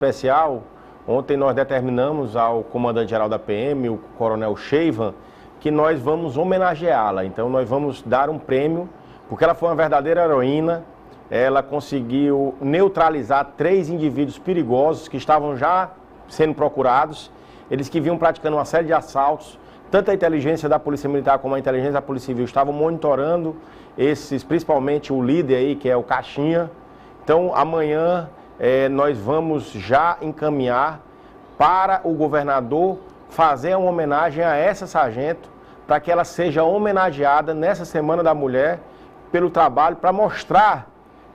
especial, ontem nós determinamos ao comandante-geral da PM, o coronel Sheivan, que nós vamos homenageá-la. Então nós vamos dar um prêmio, porque ela foi uma verdadeira heroína. Ela conseguiu neutralizar 3 indivíduos perigosos que estavam já sendo procurados. Eles que vinham praticando uma série de assaltos. Tanto a inteligência da Polícia Militar como a inteligência da Polícia Civil estavam monitorando esses, principalmente o líder aí, que é o Caixinha. Então amanhã nós vamos já encaminhar para o governador fazer uma homenagem a essa sargento, para que ela seja homenageada nessa Semana da Mulher pelo trabalho, para mostrar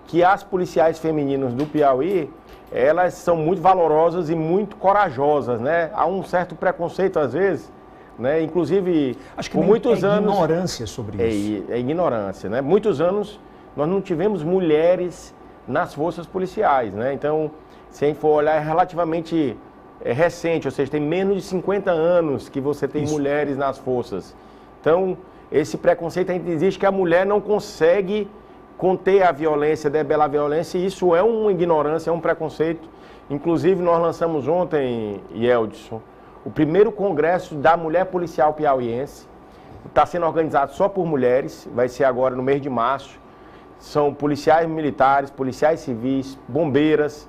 que as policiais femininas do Piauí, elas são muito valorosas e muito corajosas, né? Há um certo preconceito às vezes, né? Inclusive, acho que por muitos anos... ignorância sobre isso. É ignorância, né? Muitos anos nós não tivemos mulheres nas forças policiais, né? Então, se a gente for olhar, é relativamente recente, ou seja, tem menos de 50 anos que você tem mulheres nas forças. Então, esse preconceito ainda existe, que a mulher não consegue conter a violência, debelar a violência, e isso é uma ignorância, é um preconceito. Inclusive, nós lançamos ontem, Yeldson, o primeiro congresso da mulher policial piauiense. Está sendo organizado só por mulheres, vai ser agora no mês de março. São policiais militares, policiais civis, bombeiras,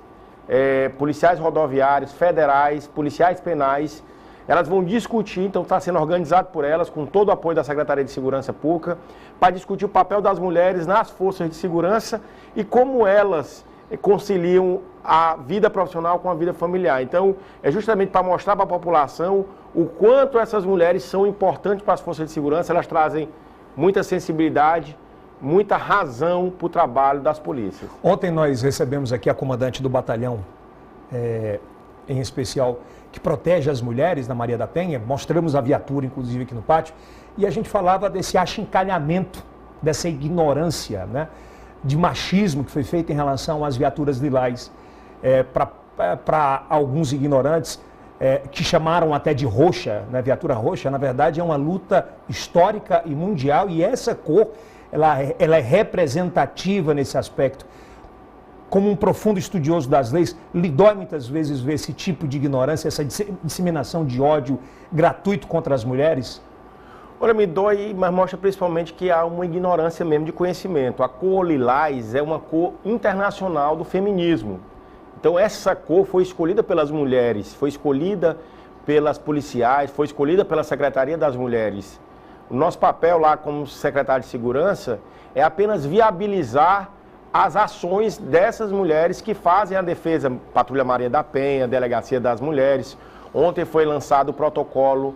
policiais rodoviários, federais, policiais penais. Elas vão discutir, então está sendo organizado por elas, com todo o apoio da Secretaria de Segurança Pública, para discutir o papel das mulheres nas forças de segurança e como elas conciliam a vida profissional com a vida familiar. Então, é justamente para mostrar para a população o quanto essas mulheres são importantes para as forças de segurança. Elas trazem muita sensibilidade, muita razão para o trabalho das polícias. Ontem nós recebemos aqui a comandante do batalhão, em especial, que protege as mulheres na Maria da Penha. Mostramos a viatura, inclusive, aqui no pátio, e a gente falava desse achincalhamento, dessa ignorância, né, de machismo que foi feito em relação às viaturas lilás. Para alguns ignorantes, que chamaram até de roxa, né, viatura roxa, na verdade é uma luta histórica e mundial, e essa cor, ela é representativa nesse aspecto. Como um profundo estudioso das leis, lhe dói muitas vezes ver esse tipo de ignorância, essa disseminação de ódio gratuito contra as mulheres? Olha, me dói, mas mostra principalmente que há uma ignorância mesmo de conhecimento. A cor lilás é uma cor internacional do feminismo. Então essa cor foi escolhida pelas mulheres, foi escolhida pelas policiais, foi escolhida pela Secretaria das Mulheres. O nosso papel lá como secretário de Segurança é apenas viabilizar as ações dessas mulheres que fazem a defesa, Patrulha Maria da Penha, Delegacia das Mulheres. Ontem foi lançado o protocolo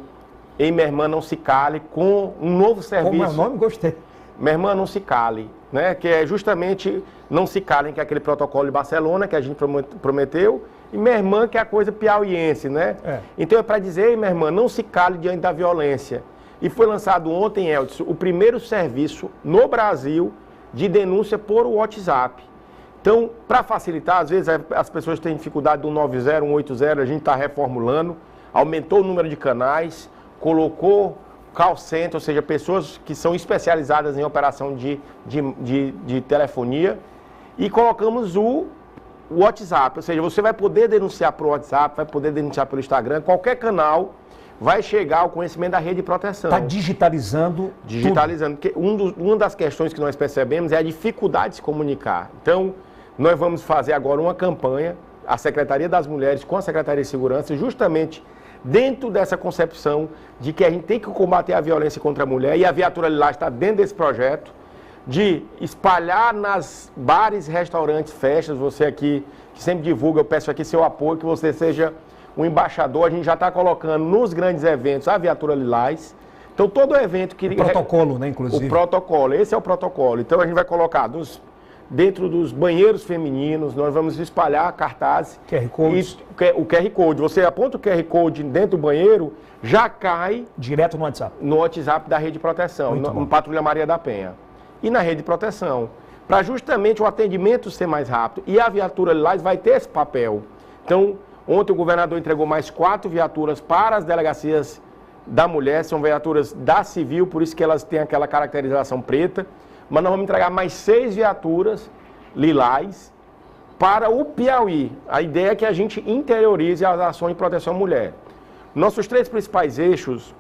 Ei Minha Irmã Não Se Cale, com um novo serviço. Como é o nome? Gostei. Minha Irmã Não Se Cale, né? Que é justamente Não Se Calem, que é aquele protocolo de Barcelona que a gente prometeu, e Minha Irmã, que é a coisa piauiense, né? Então é para dizer, Ei, minha irmã, não se cale diante da violência. E foi lançado ontem, Yeldson, o primeiro serviço no Brasil de denúncia por WhatsApp. Então, para facilitar, às vezes as pessoas têm dificuldade do 90, 180, a gente está reformulando, aumentou o número de canais, colocou call center, ou seja, pessoas que são especializadas em operação de telefonia, e colocamos o WhatsApp, ou seja, você vai poder denunciar pelo WhatsApp, vai poder denunciar pelo Instagram, qualquer canal vai chegar ao conhecimento da rede de proteção. Está digitalizando. Digitalizando, porque uma das questões que nós percebemos é a dificuldade de se comunicar. Então, nós vamos fazer agora uma campanha, a Secretaria das Mulheres com a Secretaria de Segurança, justamente dentro dessa concepção de que a gente tem que combater a violência contra a mulher, e a viatura lilás está dentro desse projeto, de espalhar nas bares, restaurantes, festas. Você aqui, que sempre divulga, eu peço aqui seu apoio, que você seja um embaixador. A gente já está colocando nos grandes eventos a viatura lilás. Então, todo evento que... O protocolo, né, inclusive? O protocolo, esse é o protocolo. Então, a gente vai colocar dentro dos banheiros femininos, nós vamos espalhar cartazes. QR Code. O QR Code. Você aponta o QR Code dentro do banheiro, já cai... Direto no WhatsApp. No WhatsApp da rede de proteção, no Patrulha Maria da Penha. E na rede de proteção. Para justamente o atendimento ser mais rápido. E a viatura lilás vai ter esse papel. Então, ontem o governador entregou mais 4 viaturas para as delegacias da mulher. São viaturas da civil, por isso que elas têm aquela caracterização preta. Mas nós vamos entregar mais 6 viaturas lilás para o Piauí. A ideia é que a gente interiorize as ações de proteção à mulher. Nossos 3 principais eixos,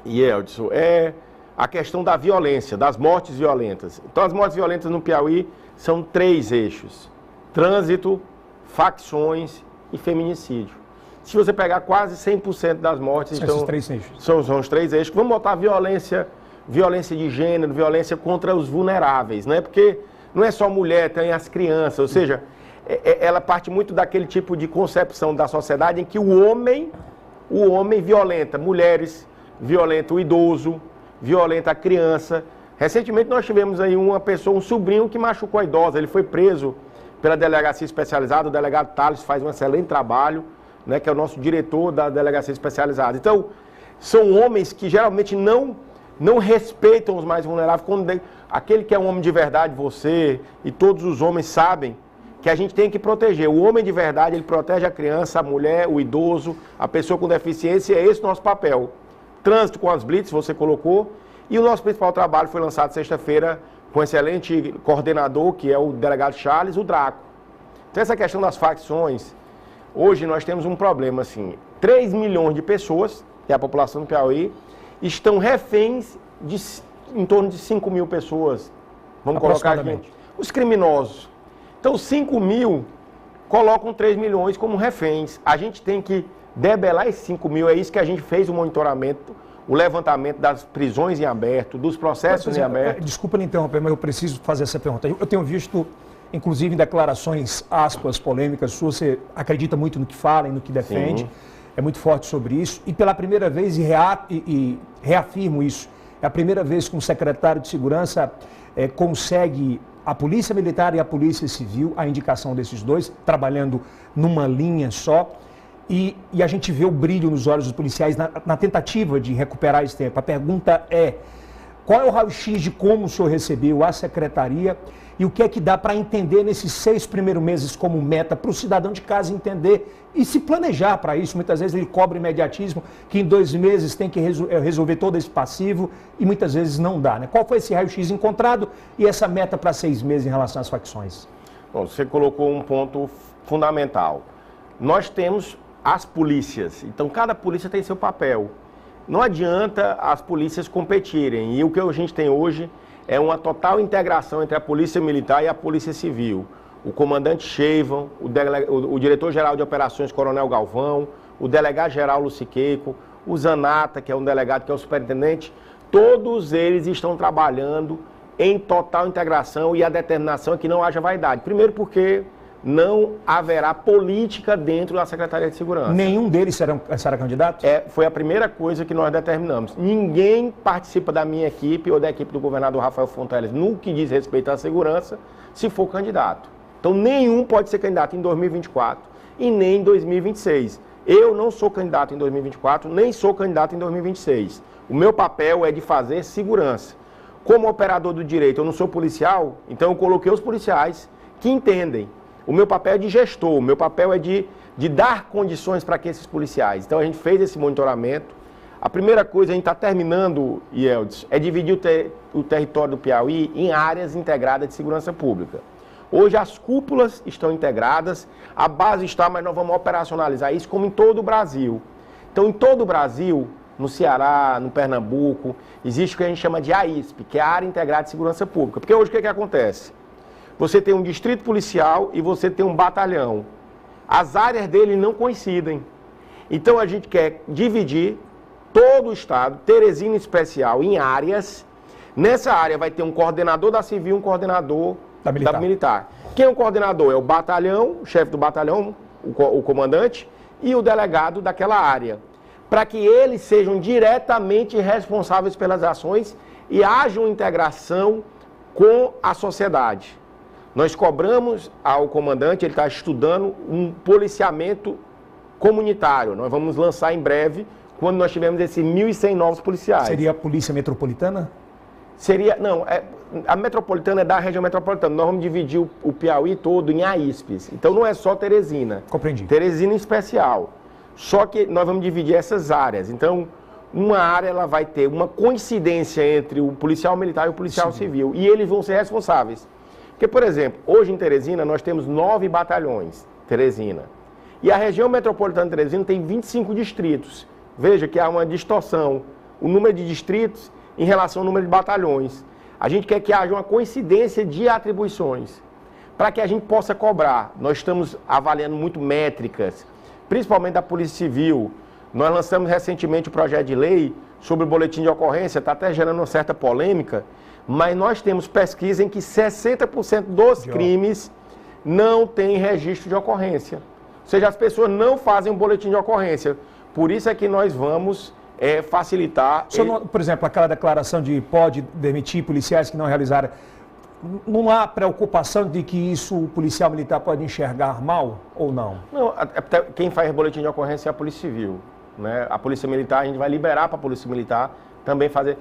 Yeldson, é a questão da violência, das mortes violentas. Então, as mortes violentas no Piauí são 3 eixos: trânsito, facções e feminicídio. Se você pegar quase 100% das mortes, são então, esses 3 eixos. São os 3 eixos. Vamos botar violência de gênero, violência contra os vulneráveis, né? Porque não é só mulher, tem as crianças, ou seja, ela parte muito daquele tipo de concepção da sociedade em que o homem violenta mulheres, violenta o idoso, violenta a criança. Recentemente nós tivemos aí uma pessoa, um sobrinho que machucou a idosa, ele foi preso pela delegacia especializada, o delegado Thales faz um excelente trabalho, né, que é o nosso diretor da delegacia especializada. Então, são homens que geralmente não respeitam os mais vulneráveis. Aquele que é um homem de verdade, você e todos os homens sabem que a gente tem que proteger. O homem de verdade, ele protege a criança, a mulher, o idoso, a pessoa com deficiência, e é esse o nosso papel. Trânsito com as blitz, você colocou, e o nosso principal trabalho foi lançado sexta-feira com um excelente coordenador, que é o delegado Charles, o Draco. Então, essa questão das facções, hoje nós temos um problema, assim, 3 milhões de pessoas, que é a população do Piauí, estão reféns de em torno de 5 mil pessoas, vamos colocar aqui, os criminosos. Então, 5 mil colocam 3 milhões como reféns. A gente tem que debelar esses 5 mil, é isso que a gente fez o monitoramento, o levantamento das prisões em aberto, dos processos em aberto. Desculpa lhe interromper, mas eu preciso fazer essa pergunta. Eu tenho visto, inclusive em declarações, aspas, polêmicas suas, você acredita muito no que fala e no que defende, é muito forte sobre isso, e pela primeira vez, e reafirmo isso, é a primeira vez que um secretário de segurança consegue a Polícia Militar e a Polícia Civil, a indicação desses dois, trabalhando numa linha só, e a gente vê o brilho nos olhos dos policiais na tentativa de recuperar esse tempo. A pergunta é, qual é o raio-x de como o senhor recebeu a secretaria e o que é que dá para entender nesses 6 primeiros meses como meta para o cidadão de casa entender e se planejar para isso? Muitas vezes ele cobra imediatismo, que em 2 meses tem que resolver todo esse passivo e muitas vezes não dá, né? Qual foi esse raio-x encontrado e essa meta para 6 meses em relação às facções? Bom, você colocou um ponto fundamental. Nós temos as polícias, então cada polícia tem seu papel. Não adianta as polícias competirem, e o que a gente tem hoje é uma total integração entre a Polícia Militar e a Polícia Civil. O comandante Sheivon, o diretor-geral de operações Coronel Galvão, o delegado-geral Luciqueico, o Zanata, que é um delegado, que é o superintendente, todos eles estão trabalhando em total integração, e a determinação é que não haja vaidade. Primeiro porque não haverá política dentro da Secretaria de Segurança. Nenhum deles será candidato? Foi a primeira coisa que nós determinamos. Ninguém participa da minha equipe ou da equipe do governador Rafael Fonteles no que diz respeito à segurança, se for candidato. Então, nenhum pode ser candidato em 2024 e nem em 2026. Eu não sou candidato em 2024, nem sou candidato em 2026. O meu papel é de fazer segurança. Como operador do direito, eu não sou policial, então eu coloquei os policiais que entendem. O meu papel é de gestor, o meu papel é de dar condições para que esses policiais. Então a gente fez esse monitoramento. A primeira coisa, a gente está terminando, Yeldson, é dividir o território do Piauí em áreas integradas de segurança pública. Hoje as cúpulas estão integradas, a base está, mas nós vamos operacionalizar isso como em todo o Brasil. Então em todo o Brasil, no Ceará, no Pernambuco, existe o que a gente chama de AISP, que é a Área Integrada de Segurança Pública. Porque hoje o que acontece? Você tem um distrito policial e você tem um batalhão. As áreas dele não coincidem. Então a gente quer dividir todo o estado, Teresina em especial, em áreas. Nessa área vai ter um coordenador da civil e um coordenador da militar. Quem é o coordenador? É o batalhão, o chefe do batalhão, o comandante, e o delegado daquela área. Para que eles sejam diretamente responsáveis pelas ações e haja uma integração com a sociedade. Nós cobramos ao comandante, ele está estudando um policiamento comunitário. Nós vamos lançar em breve, quando nós tivermos esses 1.100 novos policiais. Seria a Polícia Metropolitana? Não, a metropolitana é da região metropolitana. Nós vamos dividir o Piauí todo em AISPs. Então não é só Teresina. Compreendi. Teresina em especial. Só que nós vamos dividir essas áreas. Então, uma área ela vai ter uma coincidência entre o policial militar e o policial civil. E eles vão ser responsáveis Porque, por exemplo, hoje em Teresina nós temos 9 batalhões, Teresina. E a região metropolitana de Teresina tem 25 distritos. Veja que há uma distorção, o número de distritos em relação ao número de batalhões. A gente quer que haja uma coincidência de atribuições, para que a gente possa cobrar. Nós estamos avaliando muito métricas, principalmente da Polícia Civil. Nós lançamos recentemente o projeto de lei sobre o boletim de ocorrência, está até gerando uma certa polêmica, mas nós temos pesquisa em que 60% dos crimes não têm registro de ocorrência. Ou seja, as pessoas não fazem um boletim de ocorrência. Por isso é que nós vamos facilitar... Por exemplo, aquela declaração de pode demitir policiais que não realizaram, não há preocupação de que isso o policial militar pode enxergar mal ou não? Não, até quem faz boletim de ocorrência é a Polícia Civil. Né? A Polícia Militar, a gente vai liberar para a Polícia Militar também fazer...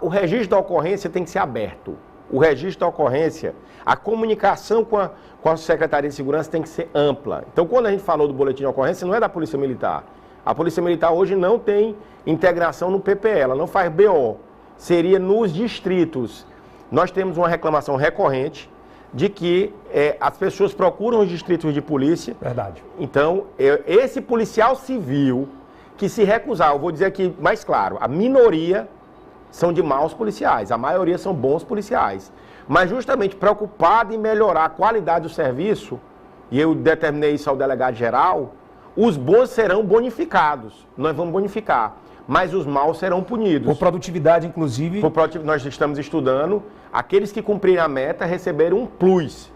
O registro da ocorrência tem que ser aberto. O registro da ocorrência, a comunicação com a Secretaria de Segurança tem que ser ampla. Então, quando a gente falou do boletim de ocorrência, não é da Polícia Militar. A Polícia Militar hoje não tem integração no PPE, ela não faz BO. Seria nos distritos. Nós temos uma reclamação recorrente de que as pessoas procuram os distritos de polícia. Verdade. Então, esse policial civil que se recusar, eu vou dizer aqui mais claro, a minoria são de maus policiais, a maioria são bons policiais. Mas justamente preocupado em melhorar a qualidade do serviço, e eu determinei isso ao delegado geral, os bons serão bonificados, nós vamos bonificar, mas os maus serão punidos. Por produtividade, inclusive... Nós estamos estudando, aqueles que cumprirem a meta receberem um plus.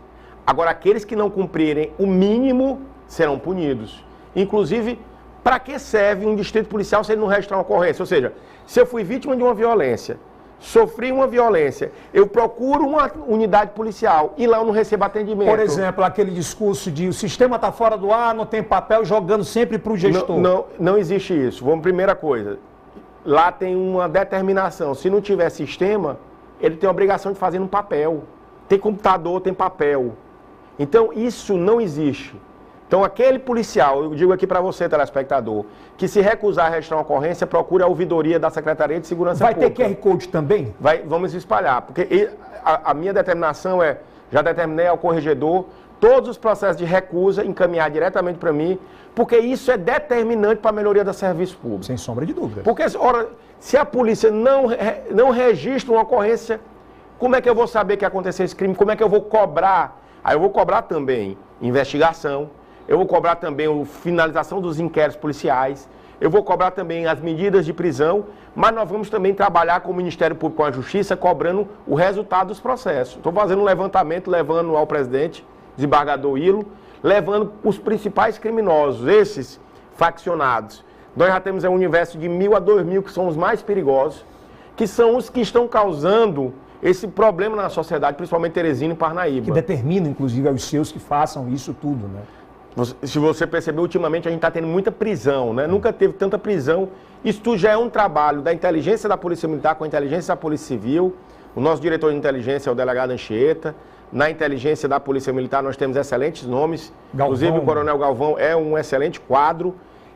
Agora, aqueles que não cumprirem o mínimo serão punidos. Inclusive, para que serve um distrito policial se ele não registrar uma ocorrência? Ou seja, se eu fui vítima de uma violência, sofri uma violência, eu procuro uma unidade policial e lá eu não recebo atendimento. Por exemplo, aquele discurso de o sistema está fora do ar, não tem papel, jogando sempre para o gestor. Não existe isso. Vamos, primeira coisa, lá tem uma determinação. Se não tiver sistema, ele tem a obrigação de fazer no papel. Tem computador, tem papel. Então, isso não existe. Então, aquele policial, eu digo aqui para você, telespectador, que se recusar a registrar uma ocorrência, procure a ouvidoria da Secretaria de Segurança Pública. Vai ter QR Code também? Vamos espalhar, porque a minha determinação já determinei ao corregedor, todos os processos de recusa encaminhar diretamente para mim, porque isso é determinante para a melhoria do serviço público. Sem sombra de dúvida. Porque, ora, se a polícia não registra uma ocorrência, como é que eu vou saber que aconteceu esse crime? Como é que eu vou cobrar? Aí eu vou cobrar também investigação, eu vou cobrar também a finalização dos inquéritos policiais, eu vou cobrar também as medidas de prisão, mas nós vamos também trabalhar com o Ministério Público e com a Justiça, cobrando o resultado dos processos. Estou fazendo um levantamento, levando ao presidente, desembargador Ilo, levando os principais criminosos, esses faccionados. Nós já temos um universo de 1.000 a 2.000 que são os mais perigosos, que são os que estão causando esse problema na sociedade, principalmente Teresina e Parnaíba. Que determina, inclusive, aos seus que façam isso tudo, né? Se você perceber, ultimamente a gente está tendo muita prisão, né? Nunca teve tanta prisão. Isso tudo já é um trabalho da inteligência da Polícia Militar com a inteligência da Polícia Civil. O nosso diretor de inteligência é o delegado Anchieta. Na inteligência da Polícia Militar nós temos excelentes nomes. Galvão. Inclusive o Coronel Galvão é um excelente quadro.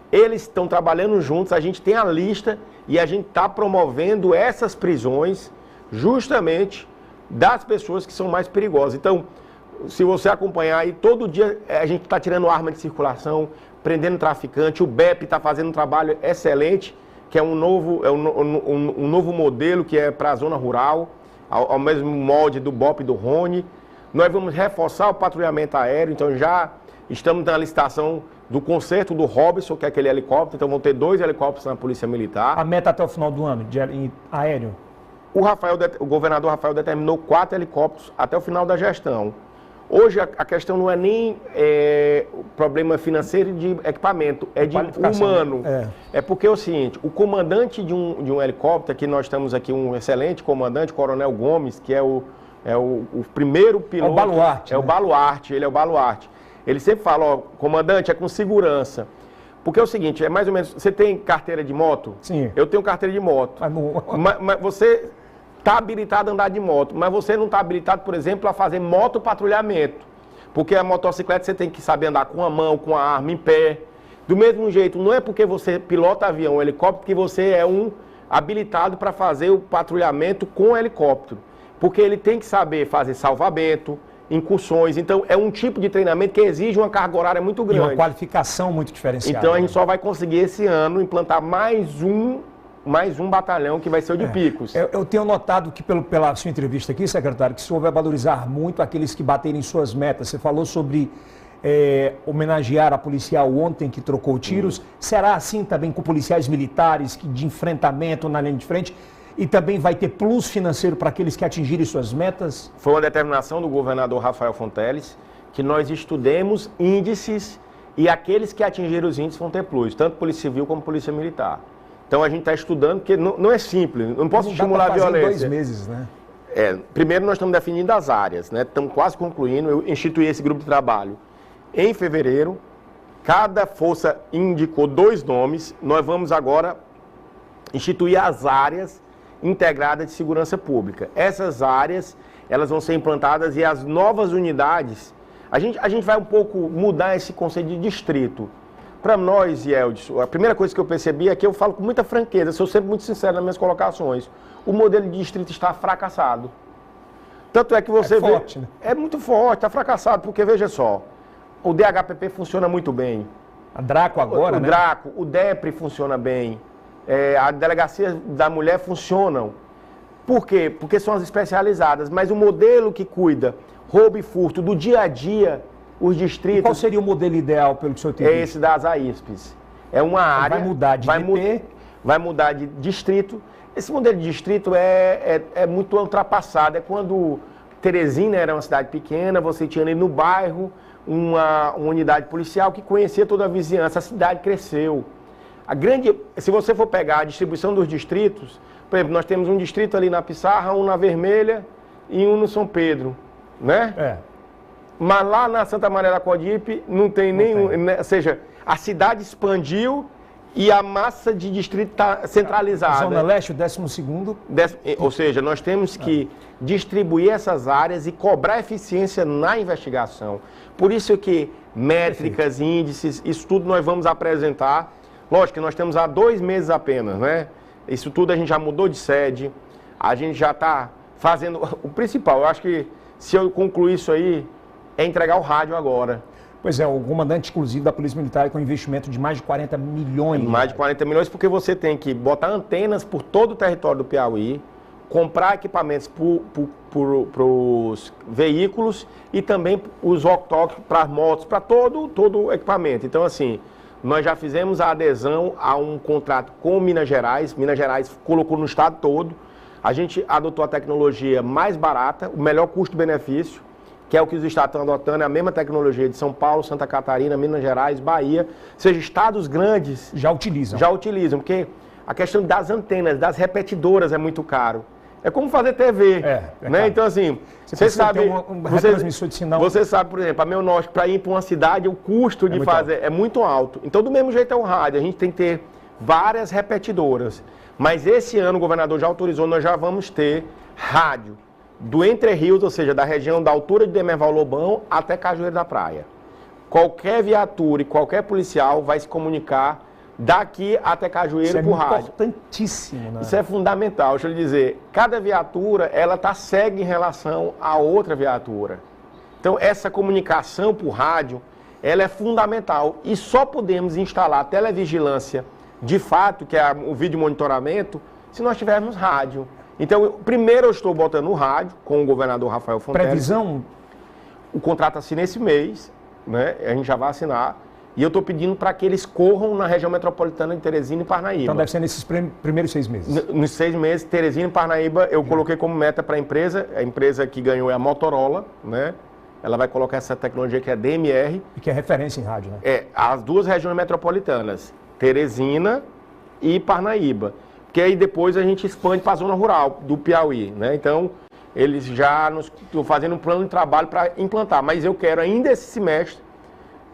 Eles estão trabalhando juntos, a gente tem a lista e a gente está promovendo essas prisões justamente das pessoas que são mais perigosas. Então, se você acompanhar aí, todo dia a gente está tirando arma de circulação, prendendo traficante, o BEP está fazendo um trabalho excelente, que é um novo modelo que é para a zona rural, ao mesmo molde do BOP e do Rony. Nós vamos reforçar o patrulhamento aéreo, então já estamos na licitação do conserto do Robinson, que é aquele helicóptero, então vão ter 2 helicópteros na Polícia Militar. A meta até o final do ano, de aéreo? O governador Rafael determinou 4 helicópteros até o final da gestão. Hoje a questão não é nem o problema financeiro de equipamento, é de humano. É porque é o seguinte, o comandante de um helicóptero, que nós temos aqui um excelente comandante, Coronel Gomes, que é o primeiro piloto. É o baluarte. É o baluarte, ele é o baluarte. Ele sempre fala, ó, comandante, é com segurança. Porque é o seguinte, é mais ou menos, você tem carteira de moto? Sim. Eu tenho carteira de moto. Mas você está habilitado a andar de moto, mas você não está habilitado, por exemplo, a fazer motopatrulhamento. Porque a motocicleta você tem que saber andar com a mão, com a arma, em pé. Do mesmo jeito, não é porque você pilota avião, helicóptero, que você é um habilitado para fazer o patrulhamento com helicóptero. porque ele tem que saber fazer salvamento, incursões. Então, é um tipo de treinamento que exige uma carga horária muito grande. E uma qualificação muito diferenciada. Então, a gente só vai conseguir esse ano implantar mais um batalhão que vai ser o de Picos. Eu tenho notado que, pela sua entrevista aqui, secretário, que o senhor vai valorizar muito aqueles que baterem suas metas. Você falou sobre homenagear a policial ontem que trocou tiros. Será assim também com policiais militares de enfrentamento na linha de frente? E também vai ter plus financeiro para aqueles que atingirem suas metas? Foi uma determinação do governador Rafael Fonteles que nós estudemos índices e aqueles que atingiram os índices vão ter plus, tanto Polícia Civil como Polícia Militar. Então a gente está estudando, porque não é simples, não posso estimular a violência. Em 2 meses, né? Primeiro nós estamos definindo as áreas, né? Estamos quase concluindo, eu instituí esse grupo de trabalho em fevereiro, cada força indicou 2 nomes, nós vamos agora instituir as áreas integrada de segurança pública. Essas áreas, elas vão ser implantadas e as novas unidades, a gente vai um pouco mudar esse conceito de distrito. Para nós, Yeldson, a primeira coisa que eu percebi é que eu falo com muita franqueza, sou sempre muito sincero nas minhas colocações, o modelo de distrito está fracassado. Tanto é que você vê... Forte, né? É muito forte, está fracassado, porque veja só, o DHPP funciona muito bem. A Draco agora, né? O Draco, o DEPRE funciona bem. A delegacia da mulher funcionam. Por quê? Porque são as especializadas, mas o modelo que cuida roubo e furto do dia a dia, os distritos... E qual seria o modelo ideal pelo que o senhor tem visto? Esse das AISPs. É uma área... Vai mudar de DP? Vai mudar de distrito. Esse modelo de distrito é muito ultrapassado. É quando Teresina era uma cidade pequena, você tinha ali no bairro uma unidade policial que conhecia toda a vizinhança. A cidade cresceu. Se você for pegar a distribuição dos distritos, por exemplo, nós temos um distrito ali na Pissarra, um na Vermelha e um no São Pedro, né? Mas lá na Santa Maria da Coadipe não tem nenhum, né? Ou seja, a cidade expandiu e a massa de distrito está centralizada. Zona Leste, o 12º. Ou seja, nós temos que distribuir essas áreas e cobrar eficiência na investigação. Por isso que métricas, índices, isso tudo nós vamos apresentar. Lógico que nós temos há 2 meses apenas, né? Isso tudo a gente já mudou de sede, a gente já está fazendo... O principal, eu acho que se eu concluir isso aí, é entregar o rádio agora. Pois é, o comandante, inclusive, da Polícia Militar com investimento de mais de 40 milhões. Mais de 40 milhões, porque você tem que botar antenas por todo o território do Piauí, comprar equipamentos para os veículos e também os walkie-talkie para as motos, para todo o equipamento. Então, assim... Nós já fizemos a adesão a um contrato com Minas Gerais colocou no estado todo. A gente adotou a tecnologia mais barata, o melhor custo-benefício, que é o que os estados estão adotando, é a mesma tecnologia de São Paulo, Santa Catarina, Minas Gerais, Bahia. Ou seja, estados grandes já utilizam, porque a questão das antenas, das repetidoras é muito caro. É como fazer TV, né? Claro. Então, assim, você sabe... Você sabe, por exemplo, a Meu Norte, para ir para uma cidade, o custo de fazer é muito alto. Então, do mesmo jeito é o rádio. A gente tem que ter várias repetidoras. Mas esse ano o governador já autorizou, nós já vamos ter rádio do Entre Rios, ou seja, da região da altura de Demerval Lobão até Cajueiro da Praia. Qualquer viatura e qualquer policial vai se comunicar daqui até Cajueiro por rádio. Isso é importantíssimo, né? Isso é fundamental. Deixa eu lhe dizer, cada viatura, ela está cega em relação a outra viatura. Então, essa comunicação por rádio, ela é fundamental. E só podemos instalar a televigilância, de fato, que é o vídeo monitoramento, se nós tivermos rádio. Então, primeiro eu estou botando o rádio, com o governador Rafael Fonteles. Previsão? O contrato assina esse mês, né? A gente já vai assinar. E eu estou pedindo para que eles corram na região metropolitana de Teresina e Parnaíba. Então deve ser nesses primeiros 6 meses. Nos 6 meses, Teresina e Parnaíba, eu coloquei como meta para a empresa que ganhou é a Motorola, né? Ela vai colocar essa tecnologia que é DMR. E que é referência em rádio, né? As 2 regiões metropolitanas, Teresina e Parnaíba. Porque aí depois a gente expande para a zona rural do Piauí, né? Então, eles já estão fazendo um plano de trabalho para implantar. Mas eu quero ainda esse semestre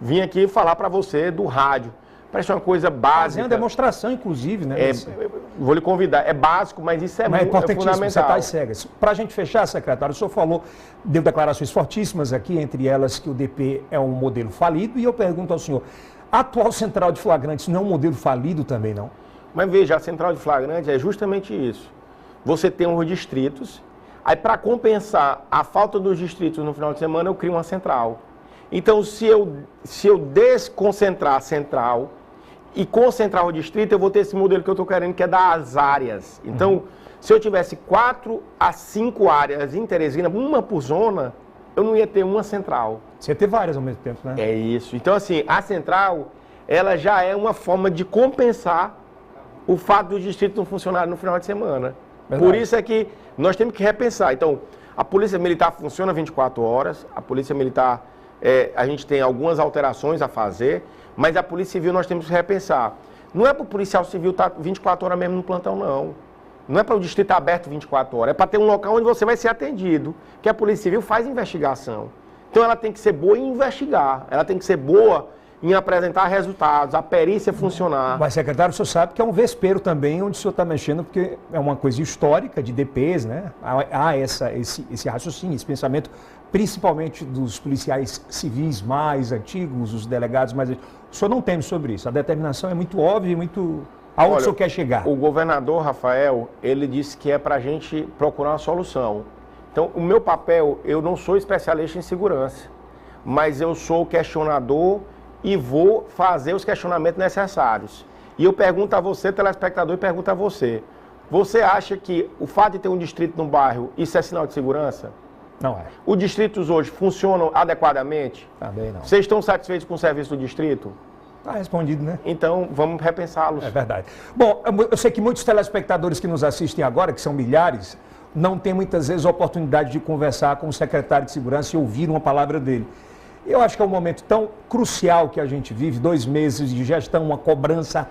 vim aqui falar para você do rádio. Parece uma coisa básica. Fazer uma demonstração, inclusive, né? Vou lhe convidar. É básico, mas isso é fundamental. Você está às cegas. Para a gente fechar, secretário, o senhor falou, deu declarações fortíssimas aqui, entre elas que o DP é um modelo falido, e eu pergunto ao senhor, a atual central de flagrantes não é um modelo falido também, não? Mas veja, a central de flagrantes é justamente isso. Você tem os distritos, Aí, para compensar a falta dos distritos no final de semana, eu crio uma central. Então, se eu desconcentrar a central e concentrar o distrito, eu vou ter esse modelo que eu estou querendo, que é das áreas. Então, se eu tivesse 4 a 5 áreas em Teresina, uma por zona, eu não ia ter uma central. Você ia ter várias ao mesmo tempo, né? É isso. Então, assim, a central, ela já é uma forma de compensar o fato do distrito não funcionar no final de semana. Verdade. Por isso é que nós temos que repensar. Então, a Polícia Militar funciona 24 horas, a Polícia Militar, a gente tem algumas alterações a fazer, mas a Polícia Civil nós temos que repensar. Não é para o policial civil estar 24 horas mesmo no plantão, não. Não é para o distrito estar aberto 24 horas, é para ter um local onde você vai ser atendido, que a Polícia Civil faz investigação. Então ela tem que ser boa em investigar, ela tem que ser boa em apresentar resultados, a perícia funcionar. Mas, secretário, o senhor sabe que é um vespeiro também onde o senhor está mexendo, porque é uma coisa histórica de DPs, né? Há esse raciocínio, esse pensamento, principalmente dos policiais civis mais antigos, os delegados mais antigos. O senhor não teme sobre isso, a determinação é muito óbvia e muito... Aonde o senhor quer chegar? O governador Rafael, ele disse que é para a gente procurar uma solução. Então, o meu papel, eu não sou especialista em segurança, mas eu sou questionador e vou fazer os questionamentos necessários. E eu pergunto a você, telespectador, e pergunto a você. Você acha que o fato de ter um distrito no bairro, isso é sinal de segurança? Não é. Os distritos hoje funcionam adequadamente? Também não. Vocês estão satisfeitos com o serviço do distrito? Está respondido, né? Então, vamos repensá-los. É verdade. Bom, eu sei que muitos telespectadores que nos assistem agora, que são milhares, não têm muitas vezes a oportunidade de conversar com o secretário de Segurança e ouvir uma palavra dele. Eu acho que é um momento tão crucial que a gente vive, 2 meses de gestão, uma cobrança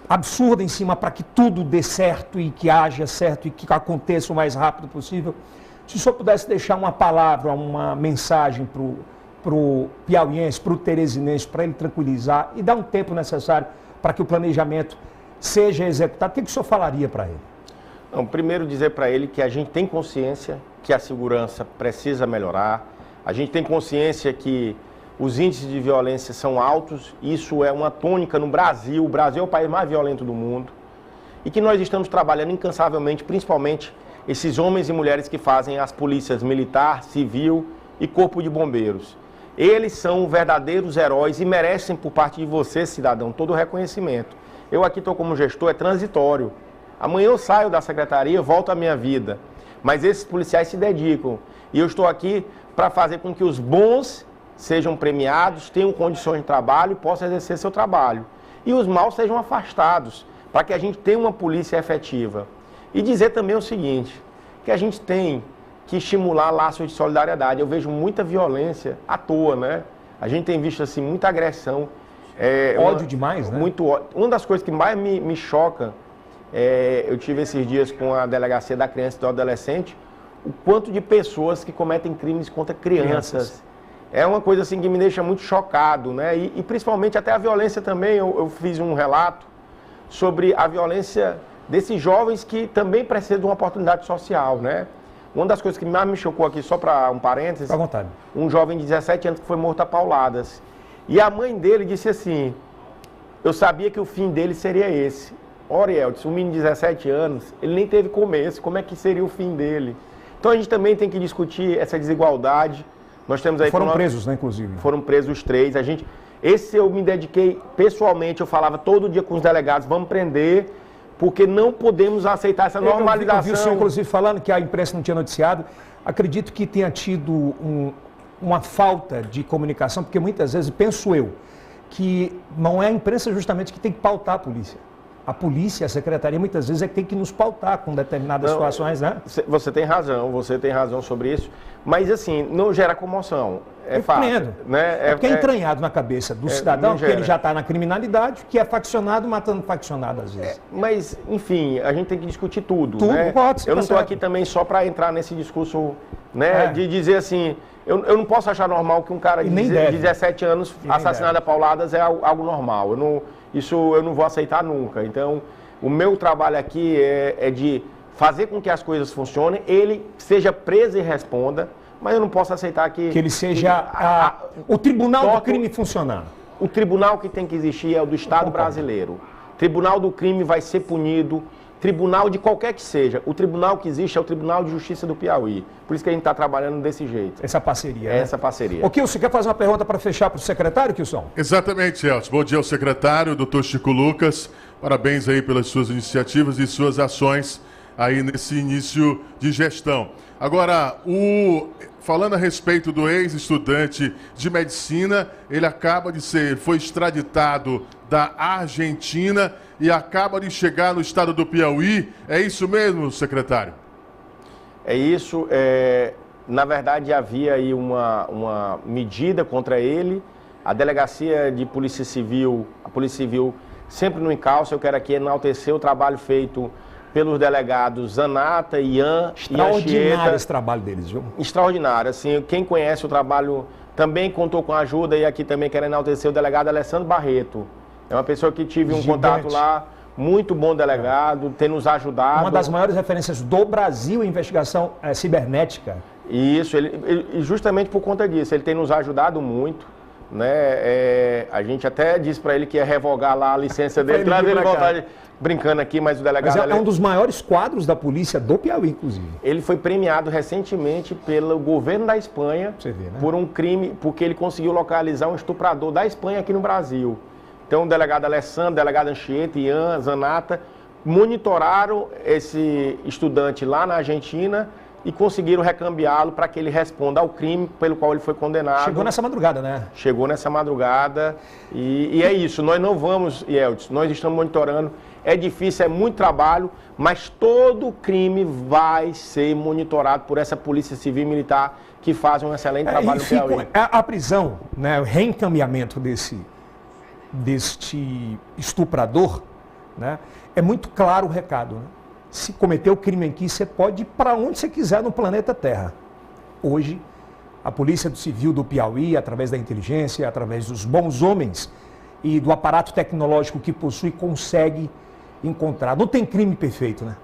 absurda em cima para que tudo dê certo e que haja certo e que aconteça o mais rápido possível. Se o senhor pudesse deixar uma palavra, uma mensagem para o piauiense, para o teresinense, para ele tranquilizar e dar um tempo necessário para que o planejamento seja executado, o que o senhor falaria para ele? Não, primeiro dizer para ele que a gente tem consciência que a segurança precisa melhorar, a gente tem consciência que os índices de violência são altos, isso é uma tônica no Brasil, o Brasil é o país mais violento do mundo, e que nós estamos trabalhando incansavelmente, principalmente esses homens e mulheres que fazem as polícias militar, civil e corpo de bombeiros. Eles são verdadeiros heróis e merecem por parte de você, cidadão, todo o reconhecimento. Eu aqui estou como gestor, é transitório. Amanhã eu saio da secretaria, volto à minha vida. Mas esses policiais se dedicam. E eu estou aqui para fazer com que os bons sejam premiados, tenham condições de trabalho e possam exercer seu trabalho. E os maus sejam afastados, para que a gente tenha uma polícia efetiva. E dizer também o seguinte, que a gente tem que estimular laços de solidariedade. Eu vejo muita violência à toa, né? A gente tem visto assim muita agressão. Ódio demais, né? Muito ódio. Uma das coisas que mais me choca, eu tive esses dias com a Delegacia da Criança e do Adolescente, o quanto de pessoas que cometem crimes contra crianças. É uma coisa assim que me deixa muito chocado, né? E principalmente até a violência também, eu fiz um relato sobre a violência desses jovens que também precisam de uma oportunidade social, né? Uma das coisas que mais me chocou aqui, só para um parênteses, à vontade. Um jovem de 17 anos que foi morto a pauladas. E a mãe dele disse assim, eu sabia que o fim dele seria esse. Ora, Elton, um menino de 17 anos, ele nem teve começo, como é que seria o fim dele? Então a gente também tem que discutir essa desigualdade. Nós temos aí... Foram presos, né, inclusive? Foram presos os 3. Esse eu me dediquei pessoalmente, eu falava todo dia com os delegados, vamos prender, porque não podemos aceitar essa normalização. Eu vi o senhor, inclusive, falando que a imprensa não tinha noticiado. Acredito que tenha tido uma falta de comunicação, porque muitas vezes, penso eu, que não é a imprensa justamente que tem que pautar a polícia. A polícia, a secretaria, muitas vezes é que tem que nos pautar com determinadas situações, né? Você tem razão sobre isso. Mas, assim, não gera comoção. É fato. Né? Porque é entranhado na cabeça do cidadão que ele já está na criminalidade, que é faccionado matando faccionado às vezes. Mas, enfim, a gente tem que discutir tudo. Tudo, né? pode ser. Eu não estou aqui também só para entrar nesse discurso, né, de dizer assim, eu não posso achar normal que um cara de 17 anos assassinado a pauladas é algo normal. Isso eu não vou aceitar nunca. Então, o meu trabalho aqui é de fazer com que as coisas funcionem, ele seja preso e responda, mas eu não posso aceitar que ele seja o tribunal do crime funcionar. O tribunal que tem que existir é o do Estado brasileiro. O tribunal do crime vai ser punido tribunal de qualquer que seja. O tribunal que existe é o Tribunal de Justiça do Piauí. Por isso que a gente está trabalhando desse jeito. Essa parceria, Essa parceria. Ô, Kilson, quer fazer uma pergunta para fechar para o secretário, Kilson? Exatamente, Celso. Bom dia ao secretário, doutor Chico Lucas. Parabéns aí pelas suas iniciativas e suas ações aí nesse início de gestão. Agora, falando a respeito do ex-estudante de medicina, ele foi extraditado da Argentina e acaba de chegar no estado do Piauí. É isso mesmo, secretário? É isso. Na verdade, havia aí uma medida contra ele. A Delegacia de Polícia Civil, a Polícia Civil sempre no encalço. Eu quero aqui enaltecer o trabalho feito pelos delegados Zanata, Ian e Anchieta. Extraordinário esse trabalho deles, viu? Extraordinário. Assim, quem conhece o trabalho também contou com a ajuda, e aqui também quero enaltecer o delegado Alessandro Barreto. É uma pessoa que tive um contato lá, muito bom delegado, tem nos ajudado. Uma das maiores referências do Brasil em investigação cibernética. Isso, ele justamente por conta disso, ele tem nos ajudado muito. Né? A gente até disse para ele que ia revogar lá a licença dele, trazer ele vontade, brincando aqui, mas o delegado... Mas é um dos maiores quadros da polícia do Piauí, inclusive. Ele foi premiado recentemente pelo governo da Espanha, você vê, né? Por um crime, porque ele conseguiu localizar um estuprador da Espanha aqui no Brasil. Então o delegado Alessandro, o delegado Anchieta, Ian, Zanata, monitoraram esse estudante lá na Argentina e conseguiram recambiá-lo para que ele responda ao crime pelo qual ele foi condenado. Chegou nessa madrugada, né? Chegou nessa madrugada e é isso. Nós não vamos, Yeltsin, nós estamos monitorando. É difícil, é muito trabalho, mas todo crime vai ser monitorado por essa Polícia Civil e Militar que faz um excelente trabalho no Piauí. A prisão, né, o reencaminhamento deste estuprador, né, é muito claro o recado, né? Se cometer o crime aqui, você pode ir para onde você quiser no planeta Terra. Hoje, a Polícia Civil do Piauí, através da inteligência, através dos bons homens e do aparato tecnológico que possui, consegue encontrar. Não tem crime perfeito, né?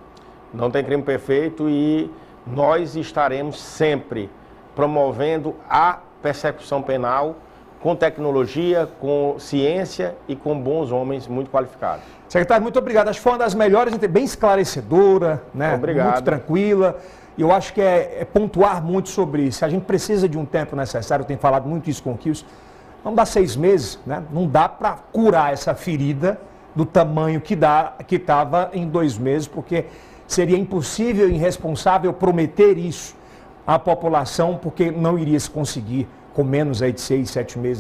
Não tem crime perfeito e nós estaremos sempre promovendo a persecução penal com tecnologia, com ciência e com bons homens muito qualificados. Secretário, muito obrigado. Acho que foi uma das melhores, bem esclarecedora, né? Obrigado. Muito tranquila. E eu acho que é pontuar muito sobre isso. A gente precisa de um tempo necessário, eu tenho falado muito isso com o Kilson. Não dá 6 meses, né? Não dá para curar essa ferida do tamanho que estava em 2 meses, porque seria impossível e irresponsável prometer isso à população, porque não iria se conseguir com menos aí de 6, 7 meses.